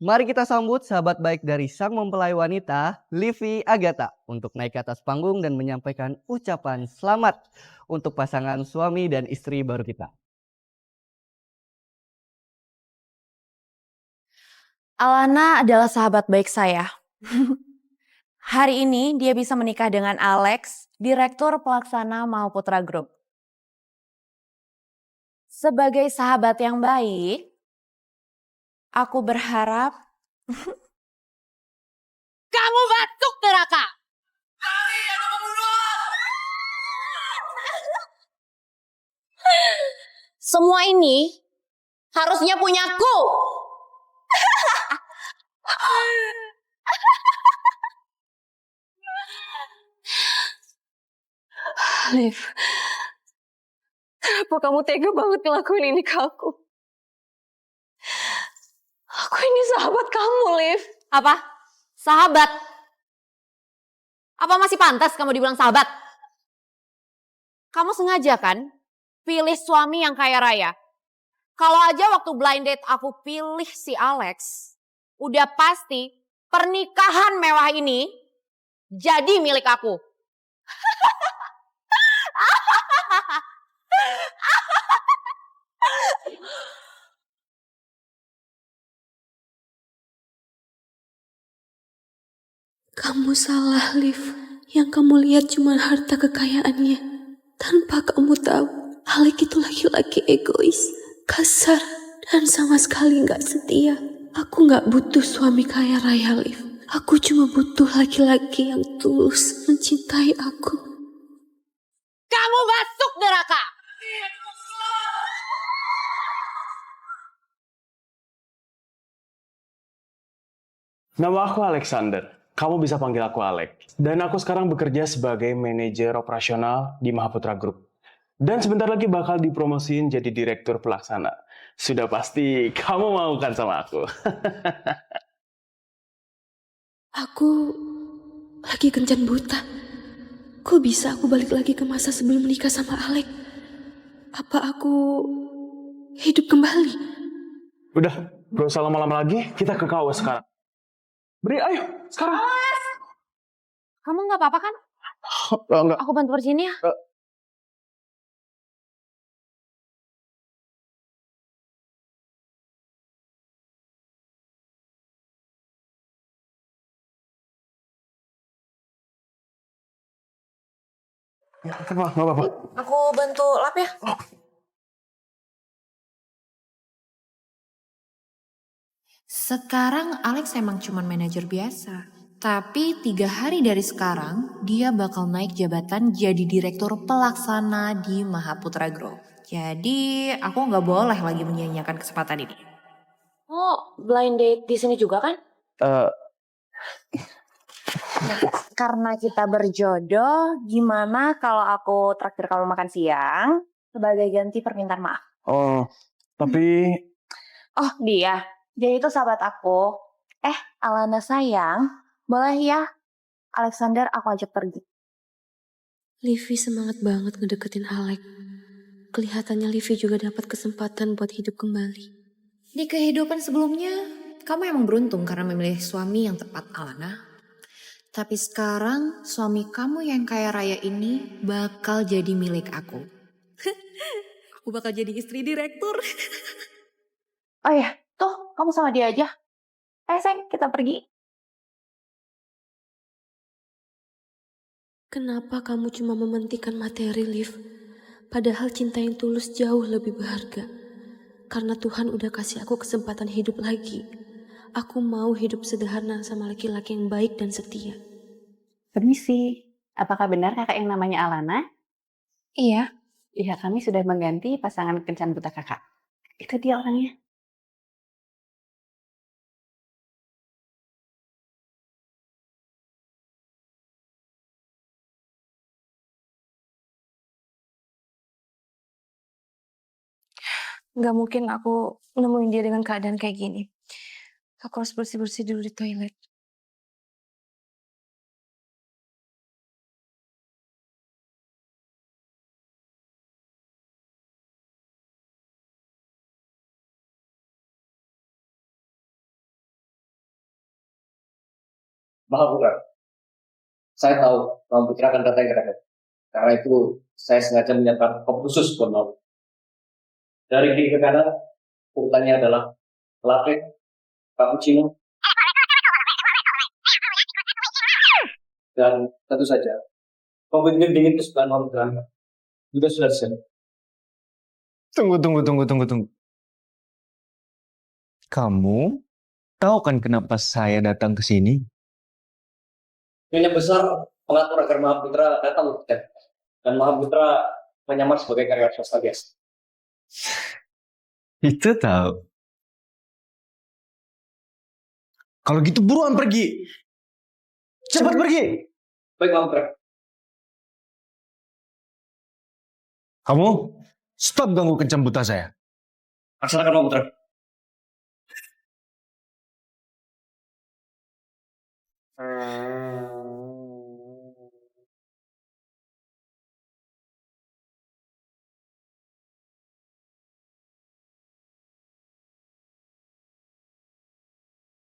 Mari kita sambut sahabat baik dari sang mempelai wanita, Livi Agatha, untuk naik ke atas panggung dan menyampaikan ucapan selamat untuk pasangan suami dan istri baru kita. Alana adalah sahabat baik saya. Hari ini dia bisa menikah dengan Alex, Direktur Pelaksana Mahaputra Group. Sebagai sahabat yang baik, aku berharap kamu batuk neraka. Semua ini harusnya punyaku. Liv, kenapa kamu tega banget ngelakuin ini ke aku? Aku ini sahabat kamu, Liv. Apa? Sahabat? Apa masih pantas kamu dibilang sahabat? Kamu sengaja kan pilih suami yang kaya raya? Kalau aja waktu blind date aku pilih si Alex, udah pasti pernikahan mewah ini jadi milik aku. Kamu salah, Liv. Yang kamu lihat cuma harta kekayaannya. Tanpa kamu tahu, Alek itu laki-laki egois, kasar, dan sama sekali gak setia. Aku gak butuh suami kaya raya, Liv. Aku cuma butuh laki-laki yang tulus mencintai aku. Kamu masuk neraka! Nama aku Alexander. Kamu bisa panggil aku Alek. Dan aku sekarang bekerja sebagai manajer operasional di Mahaputra Group. Dan sebentar lagi bakal dipromosiin jadi direktur pelaksana. Sudah pasti kamu mau kan sama aku? Aku lagi kencan buta. Kok bisa aku balik lagi ke masa sebelum menikah sama Alek? Apa aku hidup kembali? Udah, gak usah lama-lama lagi. Kita ke KUA sekarang. Beri, ayo, sekarang. Kamu gak apa-apa kan? Enggak. Aku bantu bersihin ya. Ya, apa, nggak apa-apa. Aku bantu lap ya. Sekarang Alex emang cuman manajer biasa. Tapi 3 hari dari sekarang, dia bakal naik jabatan jadi direktur pelaksana di Mahaputra Group. Jadi aku nggak boleh lagi menyia-nyiakan kesempatan ini. Oh, blind date di sini juga kan? Nah, karena kita berjodoh, gimana kalau aku traktir kamu makan siang sebagai ganti permintaan maaf? Oh, tapi... Oh, dia itu sahabat aku. Alana sayang, boleh ya Alexander aku ajak pergi. Livi semangat banget ngedeketin Alek. Kelihatannya Livi juga dapat kesempatan buat hidup kembali. Di kehidupan sebelumnya, kamu emang beruntung karena memilih suami yang tepat, Alana. Tapi sekarang suami kamu yang kaya raya ini bakal jadi milik aku. Aku bakal jadi istri direktur. Oh ya, tuh kamu sama dia aja. Sayang, kita pergi. Kenapa kamu cuma mementingkan materi, Liv? Padahal cinta yang tulus jauh lebih berharga. Karena Tuhan udah kasih aku kesempatan hidup lagi. Aku mau hidup sederhana sama laki-laki yang baik dan setia. Permisi, apakah benar kakak yang namanya Alana? Iya. Iya, kami sudah mengganti pasangan kencan buta kakak. Itu dia orangnya. Gak mungkin aku nemuin dia dengan keadaan kayak gini. Aku harus bersih-bersih dulu di toilet. Maaf bukan. Saya tahu Mama Putra akan datang ke Rakyat. Karena itu saya sengaja menyiapkan kopi khusus buat Mama. Dari kiri ke kanan, urutannya adalah latte, cappuccino, dan tentu saja kopi dingin kesukaan Mama Putra juga sudah siap. Tunggu. Kamu tahu kan kenapa saya datang ke sini? Nyonya besar mengatur agar Maha Putra datang ke Rakyat. Dan Maha Putra menyamar sebagai karyawan swasta biasa. Itu tahu. Kalau gitu buruan pergi. Cepat pergi. Baik Mama Putra. Kamu stop ganggu kencan buta saya. Laksanakan Mama Putra.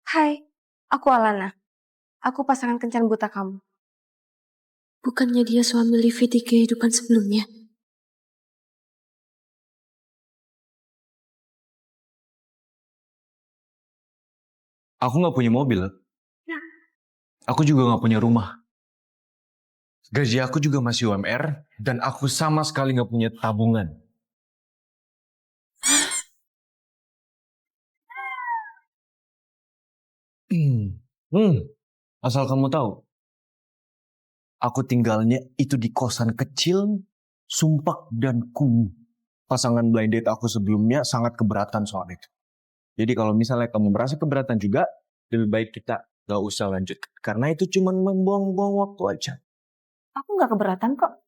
Hai, aku Alana. Aku pasangan kencan buta kamu. Bukannya dia suami Livi di kehidupan sebelumnya? Aku nggak punya mobil. Aku juga nggak punya rumah. Gaji aku juga masih UMR dan aku sama sekali nggak punya tabungan. Asal kamu tahu, aku tinggalnya itu di kosan kecil, sumpah dan kumuh. Pasangan blind date aku sebelumnya sangat keberatan soal itu. Jadi kalau misalnya kamu merasa keberatan juga, lebih baik kita gak usah lanjut. Karena itu cuma membuang-buang waktu aja. Aku nggak keberatan kok.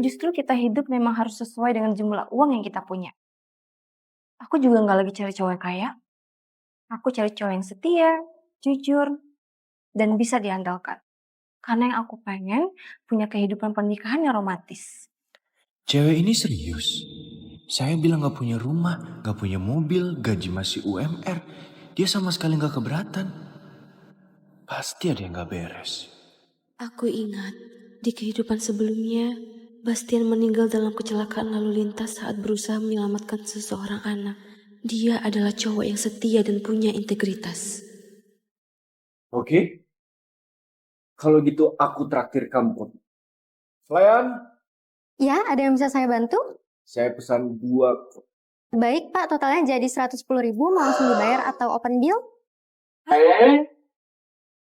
Justru kita hidup memang harus sesuai dengan jumlah uang yang kita punya. Aku juga nggak lagi cari cowok yang kaya. Aku cari cowok yang setia, jujur, dan bisa diandalkan. Karena yang aku pengen punya kehidupan pernikahan yang romantis. Cewek ini serius. Saya bilang gak punya rumah, gak punya mobil, gaji masih UMR. Dia sama sekali gak keberatan. Pasti ada yang gak beres. Aku ingat, di kehidupan sebelumnya, Bastian meninggal dalam kecelakaan lalu lintas saat berusaha menyelamatkan seseorang anak. Dia adalah cowok yang setia dan punya integritas. Oke. Kalau gitu aku traktir kamu. Selayan, Ya, ada yang bisa saya bantu? saya pesan 2. Baik, Pak. Totalnya jadi 110.000. Mau langsung dibayar atau open bill?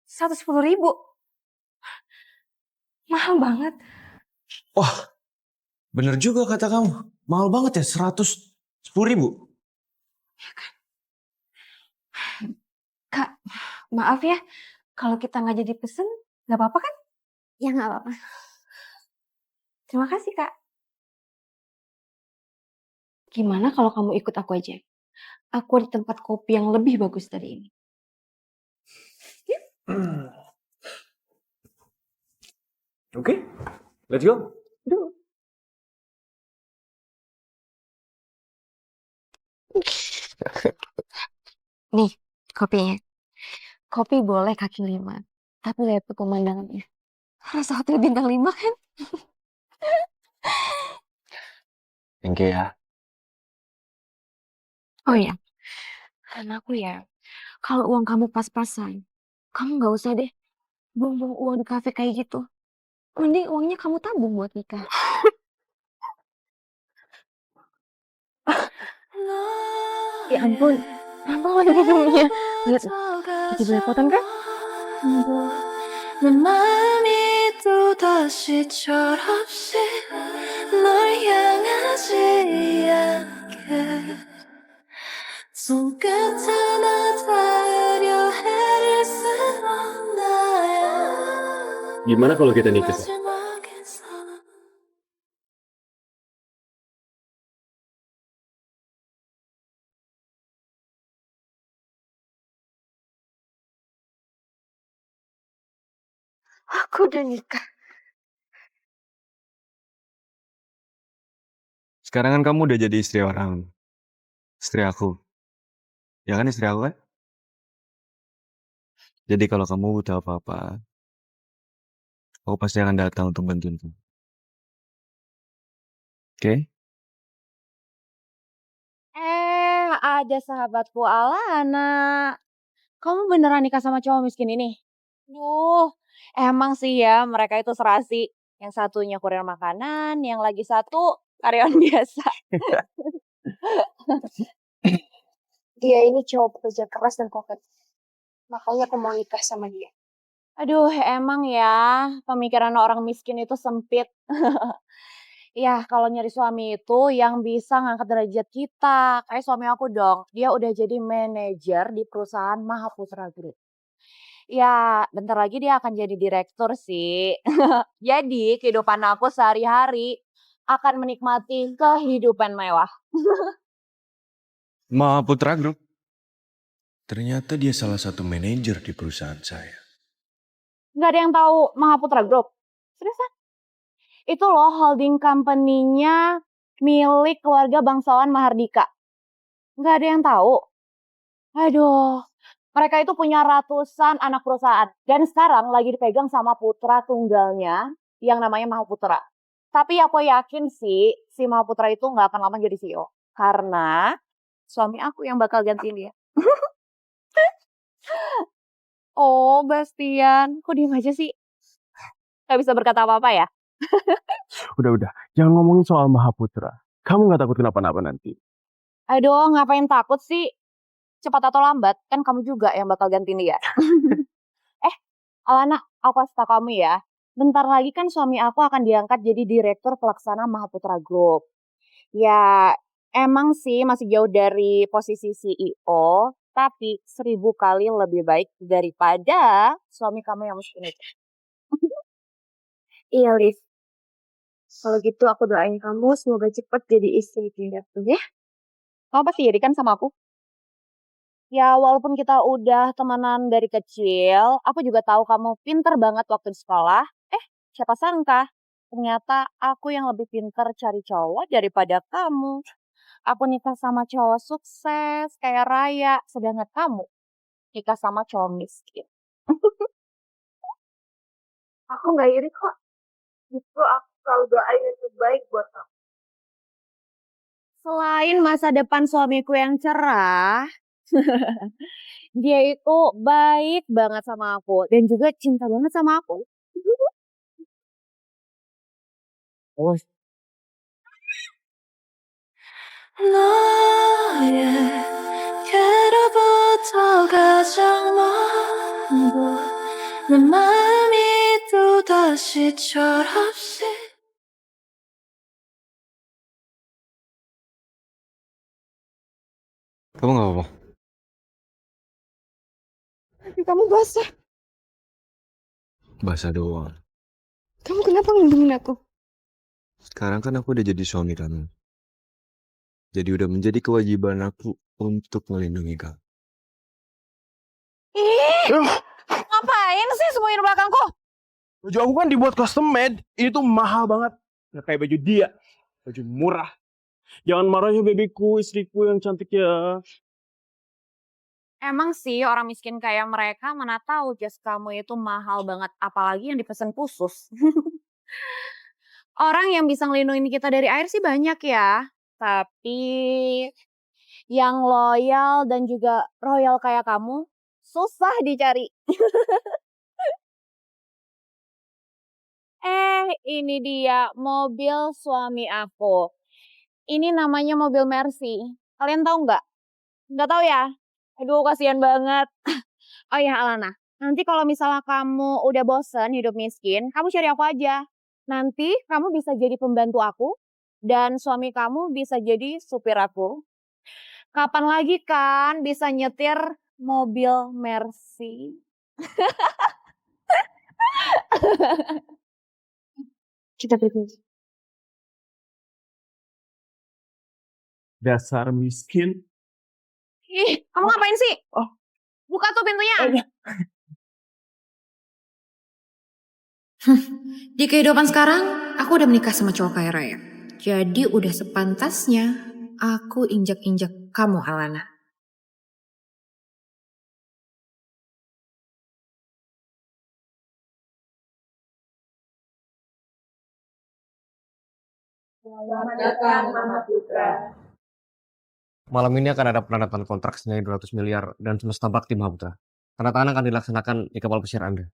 110.000. Mahal banget. Wah, bener juga kata kamu. Mahal banget ya, 110.000. Kak, maaf ya. Kalau kita nggak jadi pesen, nggak apa-apa kan? Ya, nggak apa-apa. Terima kasih, Kak. Gimana kalau kamu ikut aku aja? Aku di tempat kopi yang lebih bagus dari ini. Oke, let's go. Nih, kopinya. Kopi boleh kaki 5. Tapi lihat tuh pemandangannya. Rasa hotel bintang 5 kan? Thank you ya. Oh iya, karena aku ya, kalau uang kamu pas-pasan, kamu nggak usah deh buang-buang uang di kafe kayak gitu. Mending uangnya kamu tabung buat nikah. Ya ampun, kenapa lagi minumnya? Lihat, jadi belepotan kan? 내 마음이 또다시 철없이 널 향하지 않게 손끝 하나 닿으려 애를 쓰는 나야 Gimana kalau kita nikah? 마지막에서 Aku udah nikah. Sekarang kan kamu udah jadi istri orang. Istri aku. Ya kan istri aku kan? Jadi kalau kamu butuh apa-apa, aku pasti akan datang untuk bantuin kamu. Oke? Ada sahabatku Alana. Kamu beneran nikah sama cowok miskin ini? Duh, emang sih ya mereka itu serasi. Yang satunya kurir makanan, yang lagi satu karyawan biasa. Dia ini cowok pekerja keras dan konkret. Makanya aku mau nikah sama dia. Aduh, emang ya pemikiran orang miskin itu sempit. Ya, kalau nyari suami itu yang bisa ngangkat derajat kita. Kayak suami aku dong, dia udah jadi manajer di perusahaan Mahaputra Group. Ya, bentar lagi dia akan jadi direktur sih. Jadi, kehidupan aku sehari-hari akan menikmati kehidupan mewah. Mahaputra Group. Ternyata dia salah satu manajer di perusahaan saya. Nggak ada yang tahu Mahaputra Group. Seriusan? Itu loh holding company-nya milik keluarga bangsawan Mahardika. Nggak ada yang tahu. Aduh, mereka itu punya ratusan anak perusahaan. Dan sekarang lagi dipegang sama putra tunggalnya yang namanya Mahaputra. Tapi aku yakin sih, si Mahaputra itu nggak akan lama jadi CEO. Karena suami aku yang bakal gantiin dia. Oh, Bastian. Kok diem aja sih? Gak bisa berkata apa-apa ya? Udah. Jangan ngomongin soal Mahaputra. Kamu nggak takut kenapa-napa nanti? Aduh, ngapain takut sih? Cepat atau lambat, kan kamu juga yang bakal gantiin dia. Alana, aku kasih tau kamu ya. Bentar lagi kan suami aku akan diangkat jadi direktur pelaksana Mahaputra Group. Ya, emang sih masih jauh dari posisi CEO, tapi 1000 kali lebih baik daripada suami kamu yang miskin itu. Iya, Liv. Kalau gitu aku doain kamu semoga cepat jadi istri direktur ya. Kamu pasti iri kan sama aku? Ya, walaupun kita udah temenan dari kecil, aku juga tahu kamu pinter banget waktu di sekolah. Siapa sangka, ternyata aku yang lebih pinter cari cowok daripada kamu. Aku nikah sama cowok sukses, kayak Raya, sedangkan kamu nikah sama cowok miskin. Aku nggak iri kok. Justru aku selalu doain yang terbaik buat kamu. Selain masa depan suamiku yang cerah, dia itu baik banget sama aku dan juga cinta banget sama aku. Oh, 너의 괴로부터 가장 먼 곳 내 마음이 또다시 철없이 Kamu gak apa-apa? Kamu basah. Basah doang. Kamu kenapa ngelindungin aku? Sekarang kan aku udah jadi suami kamu. Jadi udah menjadi kewajiban aku untuk melindungi kamu. Ngapain sih semuanya di belakangku? baju aku kan dibuat custom made. Ini tuh mahal banget. Nggak kayak baju dia. Baju murah. Jangan marah ya bebeku, istriku yang cantik ya. Emang sih orang miskin kayak mereka mana tahu jas kamu itu mahal banget, apalagi yang dipesan khusus. Orang yang bisa ngelindungin kita dari air sih banyak ya, tapi yang loyal dan juga royal kayak kamu susah dicari. Ini dia mobil suami aku. Ini namanya mobil Mercy. Kalian tahu nggak? Nggak tahu ya? Aduh, kasihan banget. Oh ya Alana, nanti kalau misalnya kamu udah bosen hidup miskin, kamu cari aku aja. Nanti kamu bisa jadi pembantu aku, dan suami kamu bisa jadi supir aku. Kapan lagi kan bisa nyetir mobil Mercy? Kita pikir. Dasar miskin. Ih, kamu ngapain sih? Oh. Buka tuh pintunya. Di kehidupan sekarang, aku udah menikah sama cowok kaya raya. Jadi udah sepantasnya aku injak-injak kamu, Alana. Selamat datang Mahaputra. Malam ini akan ada penandatangan kontrak senilai 200 miliar dan semesta bakti Mahaputra. Tanda tangan akan dilaksanakan di kapal pesiar Anda.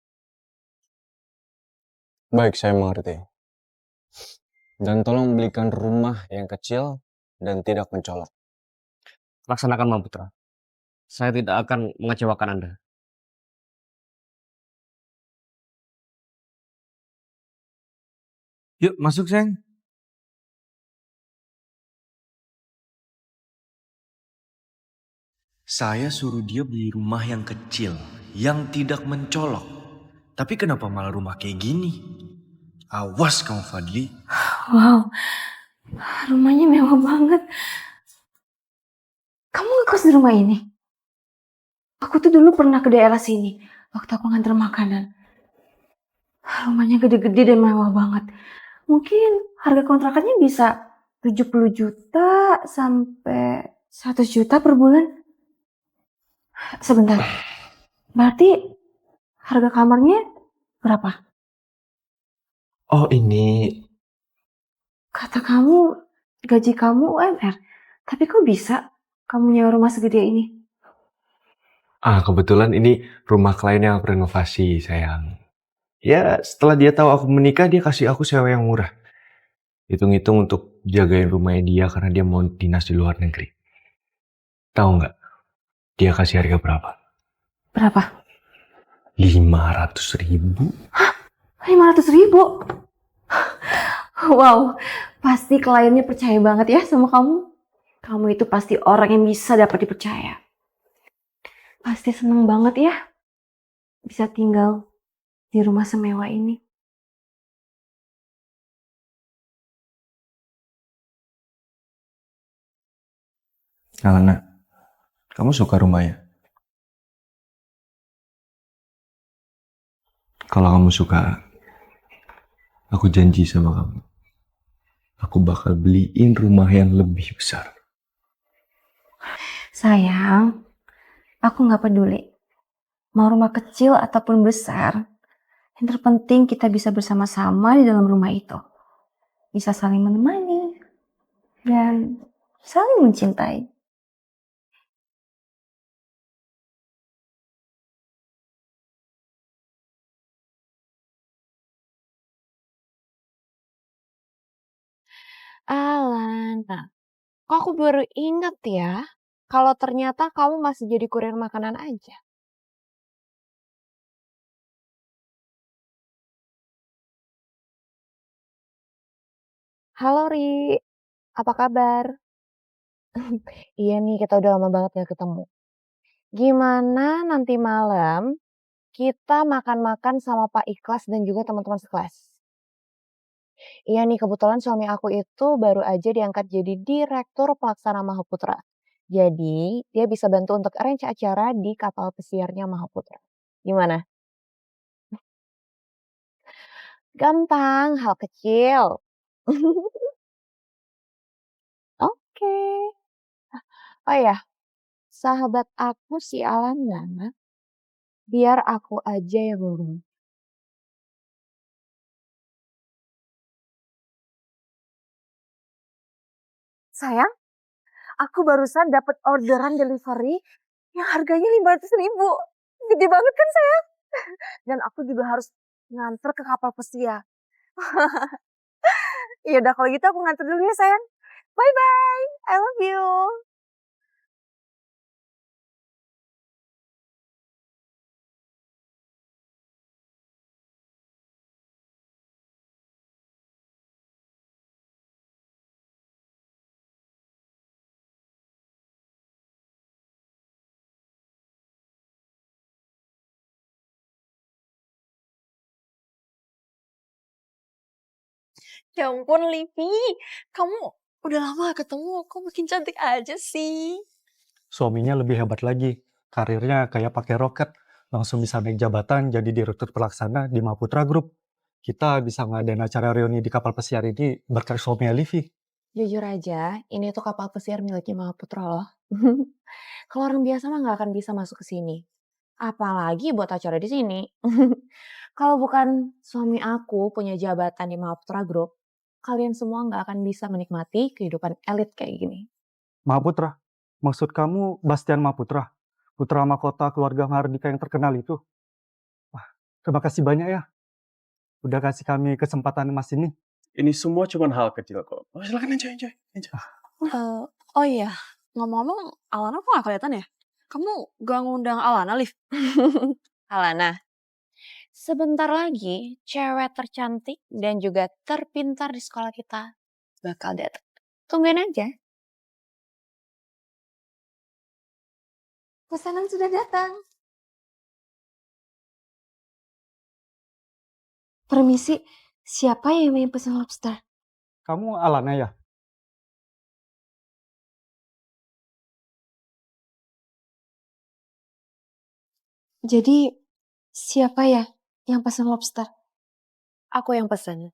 Baik, saya mengerti. Dan tolong belikan rumah yang kecil dan tidak mencolok. Laksanakan Mahaputra. Saya tidak akan mengecewakan Anda. Yuk, masuk, sayang. Saya suruh dia beli rumah yang kecil, yang tidak mencolok. Tapi kenapa malah rumah kayak gini? Awas kamu Fadli. Wow, rumahnya mewah banget. Kamu ngekos di rumah ini? Aku tuh dulu pernah ke daerah sini waktu aku nganter makanan. Rumahnya gede-gede dan mewah banget. Mungkin harga kontrakannya bisa 70 juta sampai 100 juta per bulan. Sebentar. Berarti harga kamarnya berapa? Oh, ini... Kata kamu gaji kamu UMR. Tapi kok bisa kamu nyewa rumah segede ini? Kebetulan ini rumah klien yang aku renovasi, sayang. Ya, setelah dia tahu aku menikah, dia kasih aku sewa yang murah. Hitung-hitung untuk jagain rumahnya dia karena dia mau dinas di luar negeri. Tahu nggak? Dia kasih harga berapa? Berapa? 500 ribu. 500 ribu? Wow, pasti kliennya percaya banget ya sama kamu. Kamu itu pasti orang yang bisa dapat dipercaya. Pasti seneng banget ya bisa tinggal di rumah semewah ini. Alana, kamu suka rumahnya? Kalau kamu suka, aku janji sama kamu. Aku bakal beliin rumah yang lebih besar. Sayang, aku gak peduli. Mau rumah kecil ataupun besar, yang terpenting kita bisa bersama-sama di dalam rumah itu. Bisa saling menemani dan saling mencintai. Alana, kok aku baru ingat ya, kalau ternyata kamu masih jadi kurir makanan aja. Halo Ri, apa kabar? Iya nih, kita udah lama banget gak ketemu. Gimana nanti malam kita makan-makan sama Pak Ikhlas dan juga teman-teman sekelas? Iya nih, kebetulan suami aku itu baru aja diangkat jadi Direktur Pelaksana Mahaputra. Jadi, dia bisa bantu untuk arrange acara di kapal pesiarnya Mahaputra. Gimana? Gampang, hal kecil. Oke. Oh ya, sahabat aku si Alana, biar aku aja yang ngurus. Sayang, aku barusan dapat orderan delivery yang harganya 500 ribu. Gede banget kan sayang? Dan aku juga harus nganter ke kapal pesiar. Ya udah kalau gitu aku nganter dulu ya sayang. Bye bye, I love you. Ya ampun Livi, kamu udah lama gak ketemu, kok makin cantik aja sih. Suaminya lebih hebat lagi, karirnya kayak pakai roket, langsung bisa naik jabatan jadi direktur pelaksana di Mahaputra Group. Kita bisa ngadain acara reuni di kapal pesiar ini berkat suaminya Livi. Jujur aja, ini tuh kapal pesiar miliknya Mahaputra loh. Kalau orang biasa mah nggak akan bisa masuk ke sini. Apalagi buat acara di sini. Kalau bukan suami aku punya jabatan di Mahaputra Group, kalian semua nggak akan bisa menikmati kehidupan elit kayak gini. Mahaputra, maksud kamu Bastian Mahaputra? Putra mahkota keluarga Mahardika yang terkenal itu? Wah, terima kasih banyak ya. Udah kasih kami kesempatan emas ini. Ini semua cuma hal kecil kok. Oh, silakan enjoy. Oh iya, ngomong-ngomong, Alana kok gak kelihatan ya? Kamu gak ngundang Alana, Liv? Alana, sebentar lagi cewek tercantik dan juga terpintar di sekolah kita bakal datang. Tungguin aja. Pesanan sudah datang. Permisi, siapa yang ingin pesan lobster? Kamu Alana ya? Jadi, siapa ya yang pesan lobster? Aku yang pesan.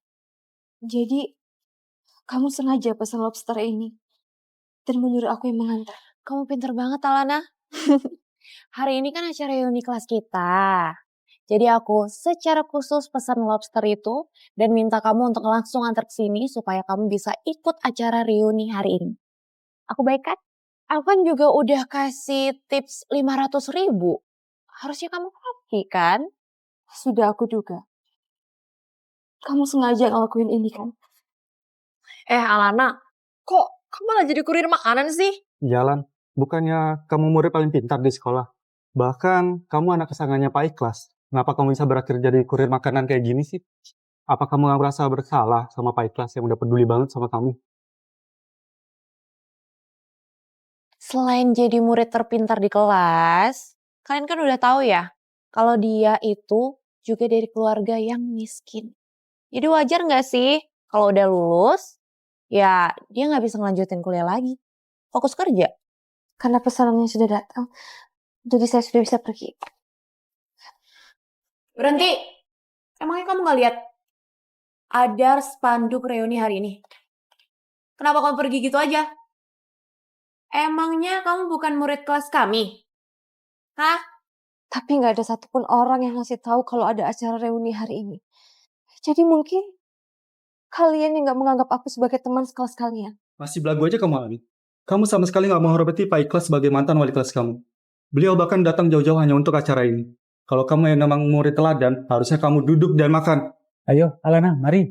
Jadi, kamu sengaja pesan lobster ini dan menyuruh aku yang mengantar. Kamu pinter banget, Alana. Hari ini kan acara reuni kelas kita. Jadi aku secara khusus pesan lobster itu dan minta kamu untuk langsung antar ke sini supaya kamu bisa ikut acara reuni hari ini. Aku baik kan? Aku kan juga udah kasih tips 500.000. Harusnya kamu happy kan? Sudah aku duga. Kamu sengaja ngelakuin ini kan? Alana, kok kamu malah jadi kurir makanan sih? Jalan. Bukannya kamu murid paling pintar di sekolah? Bahkan kamu anak kesayangannya Pak Ikhlas. Kenapa kamu bisa berakhir jadi kurir makanan kayak gini sih? Apa kamu nggak merasa bersalah sama Pak Ikhlas yang udah peduli banget sama kamu? Selain jadi murid terpintar di kelas, kalian kan udah tahu ya, kalau dia itu juga dari keluarga yang miskin. Jadi wajar nggak sih kalau udah lulus, ya dia nggak bisa ngelanjutin kuliah lagi. Fokus kerja. Karena pesanannya sudah datang, jadi saya sudah bisa pergi. Berhenti! Emangnya kamu nggak lihat ada spanduk reuni hari ini? Kenapa kamu pergi gitu aja? Emangnya kamu bukan murid kelas kami? Hah? Tapi nggak ada satupun orang yang ngasih tahu kalau ada acara reuni hari ini. Jadi mungkin kalian yang nggak menganggap aku sebagai teman sekelas kalian. Masih belagu aja kamu, Amin. Kamu sama sekali nggak menghormati Pak Ikhlas sebagai mantan wali kelas kamu. Beliau bahkan datang jauh-jauh hanya untuk acara ini. Kalau kamu yang memang murid teladan, harusnya kamu duduk dan makan. Ayo, Alana, mari.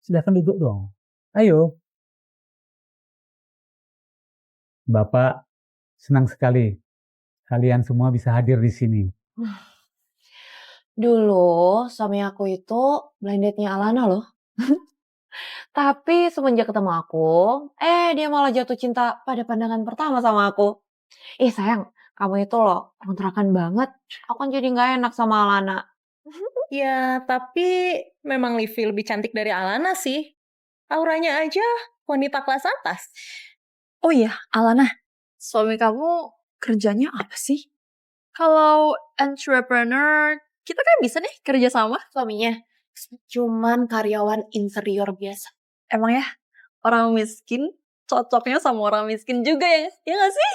Silakan duduk dong. Ayo. Bapak senang sekali kalian semua bisa hadir di sini. Dulu suami aku itu blind date-nya Alana loh. Tapi semenjak ketemu aku, dia malah jatuh cinta pada pandangan pertama sama aku. Sayang, kamu itu loh kontrakan banget. Aku kan jadi gak enak sama Alana. Ya, tapi memang Livi lebih cantik dari Alana sih. Auranya aja wanita kelas atas. Oh iya, Alana, suami kamu kerjanya apa sih? Kalau entrepreneur, kita kan bisa nih kerja sama. Suaminya cuman karyawan interior biasa. Emang ya, orang miskin cocoknya sama orang miskin juga ya? Ya gak sih?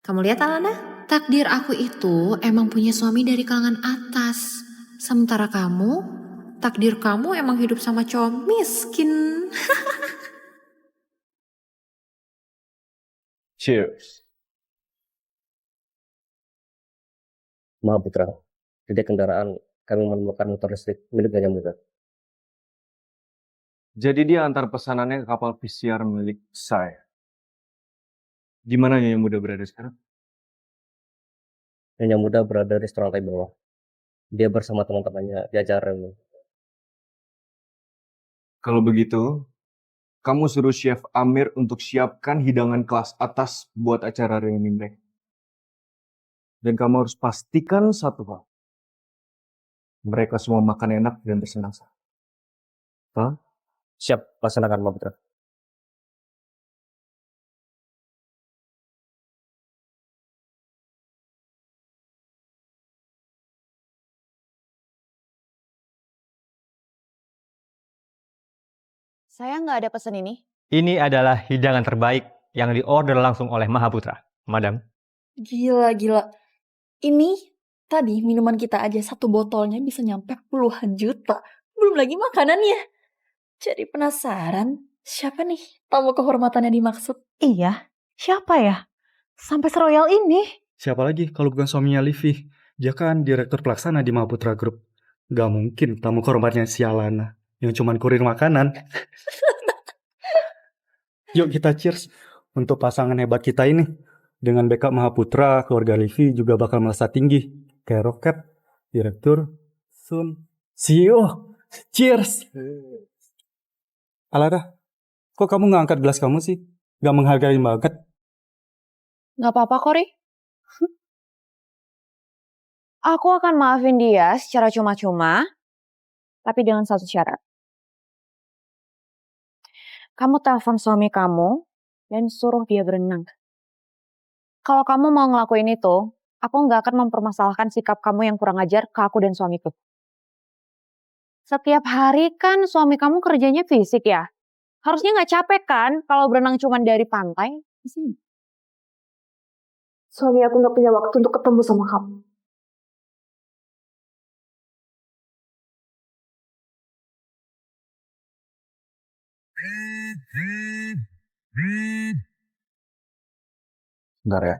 Kamu lihat Alana? Takdir aku itu emang punya suami dari kalangan atas. Sementara kamu, takdir kamu emang hidup sama cowok miskin. Cheers. Maaf Putra, di kendaraan kami menemukan motor listrik milik Gajah Muda. Jadi dia antar pesanannya ke kapal pesiar milik saya. Di mana Nyonya Muda berada sekarang? Nyonya Muda berada di restoran lantai bawah. Dia bersama teman-temannya di acara reuni. Kalau begitu, kamu suruh Chef Amir untuk siapkan hidangan kelas atas buat acara reuni mereka. Dan kamu harus pastikan satu hal. Mereka semua makan enak dan bersenang-senang. Hah? Siap, laksanakan Mbak Putra. Saya nggak ada pesan ini. Ini adalah hidangan terbaik yang diorder langsung oleh Mahaputra, Madam. Gila. Ini tadi minuman kita aja satu botolnya bisa nyampe puluhan juta. Belum lagi makanannya. Jadi penasaran, siapa nih tamu kehormatan yang dimaksud? Iya, siapa ya? Sampai seroyal ini. Siapa lagi kalau bukan suaminya Livi? Dia kan direktur pelaksana di Mahaputra Group. Gak mungkin tamu kehormatannya si Alana yang cuman kurir makanan. Yuk kita cheers untuk pasangan hebat kita ini. Dengan backup Mahaputra, keluarga Livi juga bakal melesat tinggi. Kayak roket, direktur, soon, CEO. Cheers! Alana, kok kamu gak angkat gelas kamu sih? Gak menghargai banget. Gak apa-apa kok, Ri. Aku akan maafin dia secara cuma-cuma, tapi dengan satu syarat. Kamu telepon suami kamu dan suruh dia berenang. Kalau kamu mau ngelakuin itu, aku nggak akan mempermasalahkan sikap kamu yang kurang ajar ke aku dan suamiku. Setiap hari kan suami kamu kerjanya fisik ya? Harusnya nggak capek kan kalau berenang cuma dari pantai? Suami aku gak punya waktu untuk ketemu sama kamu. Bentar ya.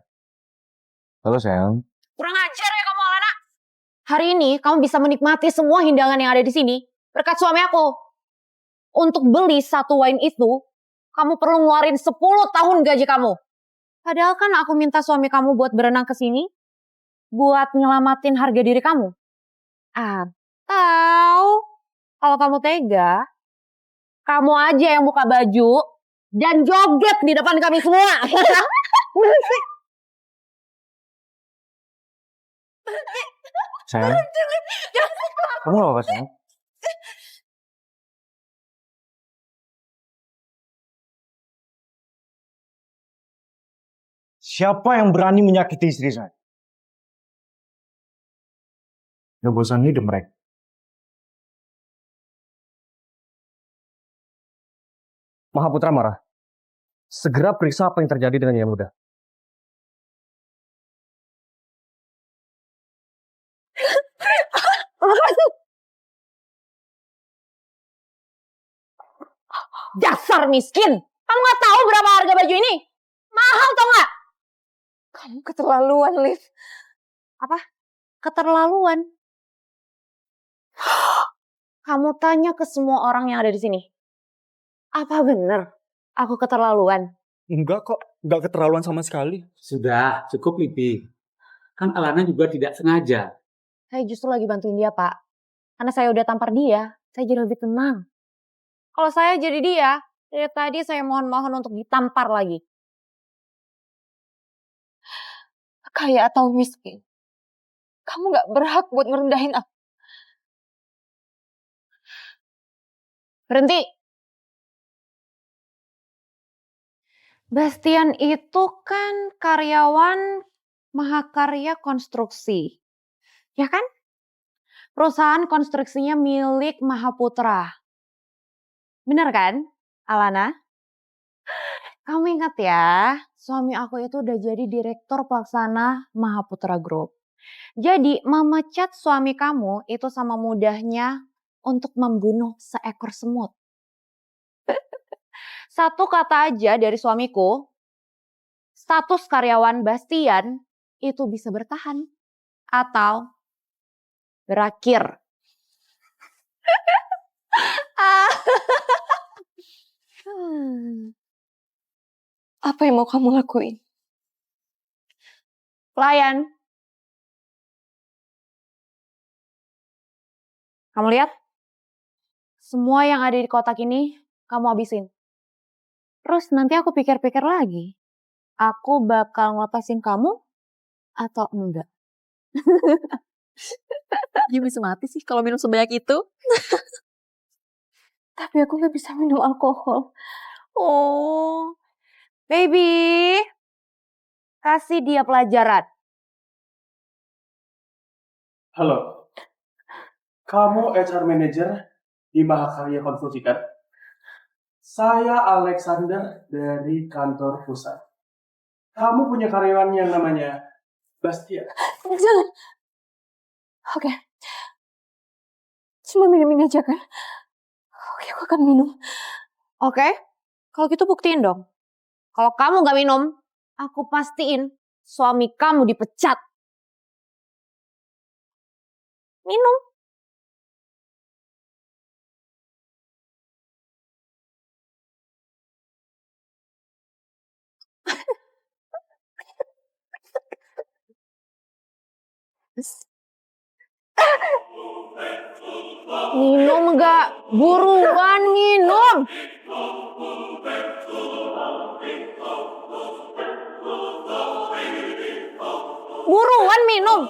Halo sayang. Kurang ajar ya kamu, Alana. Hari ini kamu bisa menikmati semua hidangan yang ada di sini berkat suami aku. Untuk beli satu wine itu, kamu perlu ngeluarin 10 tahun gaji kamu. Padahal kan aku minta suami kamu buat berenang ke sini, buat nyelamatin harga diri kamu. Atau kalau kamu tega, kamu aja yang buka baju dan joget di depan kami semua. Sayang. Kamu gak apa-apa sayang? Siapa yang berani menyakiti istri saya? Gak bosan hidup mereka. Mahaputra marah. Segera periksa apa yang terjadi dengan Yang Muda. Dasar miskin. Kamu gak tahu berapa harga baju ini? Mahal tau gak? Kamu keterlaluan, Liv. Apa? Keterlaluan? Kamu tanya ke semua orang yang ada di sini. Apa bener aku keterlaluan? Enggak kok, enggak keterlaluan sama sekali. Sudah, cukup Livi. Kan Alana juga tidak sengaja. Saya justru lagi bantuin dia, Pak. Karena saya udah tampar dia, saya jadi lebih tenang. Kalau saya jadi dia, dari tadi saya mohon-mohon untuk ditampar lagi. Kaya atau miskin, kamu gak berhak buat ngerendahin aku. Berhenti. Bastian itu kan karyawan Mahakarya Konstruksi. Ya kan? Perusahaan konstruksinya milik Mahaputra. Bener kan, Alana? Kamu ingat ya, suami aku itu udah jadi direktur pelaksana Mahaputra Group. Jadi memecat suami kamu itu sama mudahnya untuk membunuh seekor semut. Satu kata aja dari suamiku, status karyawan Bastian itu bisa bertahan atau berakhir. Apa yang mau kamu lakuin? Pelayan. Kamu lihat? Semua yang ada di kotak ini kamu habisin. Terus nanti aku pikir-pikir lagi. Aku bakal ngelepasin kamu atau enggak? Dia bisa mati sih kalau minum sebanyak itu. Tapi aku gak bisa minum alkohol. Oh, baby. Kasih dia pelajaran. Halo. Kamu HR Manager di Mahakarya Konstruksi kan? Saya Alexander dari kantor pusat. Kamu punya karyawan yang namanya Bastian. Jangan. Oke. Cuma minum aja kan? Oke, aku akan minum. Oke, kalau gitu buktiin dong. Kalau kamu gak minum, aku pastiin suami kamu dipecat. Minum. Minum gak? Buruan minum. Buruan minum.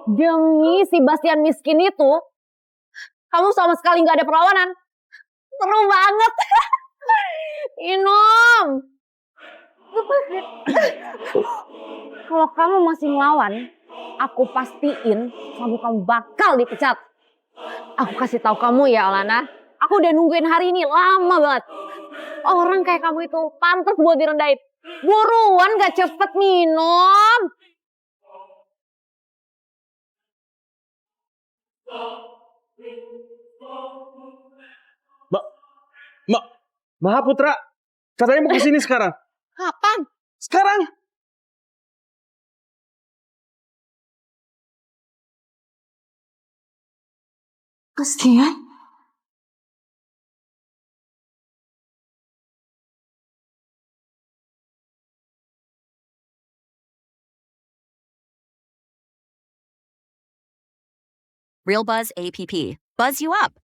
Demi si Bastian miskin itu, kamu sama sekali gak ada perlawanan. Seru banget. Minum. Kalau kamu masih ngelawan, aku pastiin kamu bakal dipecat. Aku kasih tahu kamu ya, Alana. Aku udah nungguin hari ini lama banget. Orang kayak kamu itu pantas buat direndahin. Buruan gak cepet minum. Mahaputra, katanya mau kesini sekarang. Kapan? Sekarang. Bastian? Real Buzz APP. Buzz you up.